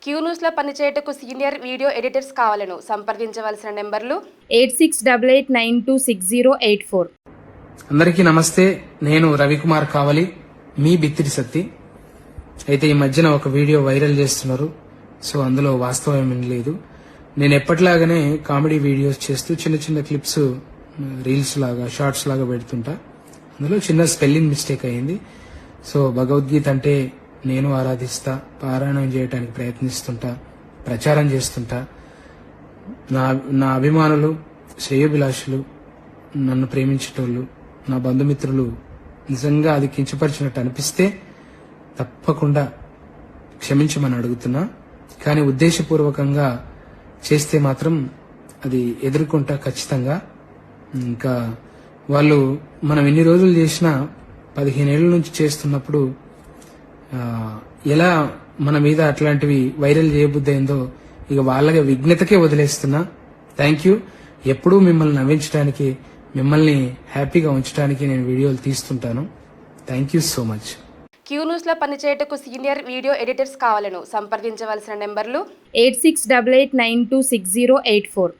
Queue న్యూస్లో పనిచేయటకు senior video editors కావాలను సంప్రదించవలసిన నెంబర్లు 8688926084. అందరికీ నమస్తే. నేను రవికుమార్ కావలి, మీ బిత్తిరి సత్తి. అయితే ఈ మధ్యన ఒక వీడియో వైరల్ చేస్తున్నారు. సో అందులో వాస్తవం ఏమీ లేదు. నేను ఎప్పటిలాగానే కామెడీ వీడియోస్ చేస్తూ చిన్న చిన్న క్లిప్స్, రీల్స్ లాగా, షార్ట్స్ లాగా పెడుతుంటా. అందులో చిన్న స్పెల్లింగ్ మిస్టేక్ అయింది. సో భగవద్గీత అంటే నేను ఆరాధిస్తా, పారాయణం చేయడానికి ప్రయత్నిస్తుంటా, ప్రచారం చేస్తుంటా. నా అభిమానులు, శ్రేయోభిలాషులు, నన్ను ప్రేమించేటోళ్ళు, నా బంధుమిత్రులు నిజంగా అది కించపరిచినట్టు అనిపిస్తే తప్పకుండా క్షమించమని అడుగుతున్నా. కానీ ఉద్దేశపూర్వకంగా చేస్తే మాత్రం అది ఎదుర్కొంటా ఖచ్చితంగా. ఇంకా వాళ్ళు మనం ఎన్ని రోజులు చేసినా 15 ఏళ్ల నుంచి చేస్తున్నప్పుడు ఎలా మన మీద అట్లాంటివి వైరల్ చేయబుద్దయిందో ఇక వాళ్ళ విఘ్నతకే వదిలేస్తున్నా. Thank you. ఎప్పుడూ మిమ్మల్ని నవ్వించడానికి, మిమ్మల్ని హ్యాపీగా ఉంచడానికి నేను వీడియోలు తీస్తుంటాను. Thank you so much. Q న్యూస్లో పనిచేయటకు సీనియర్ వీడియో ఎడిటర్స్ కావాలను సంప్రదించవలసిన నెంబర్లు 8688926084.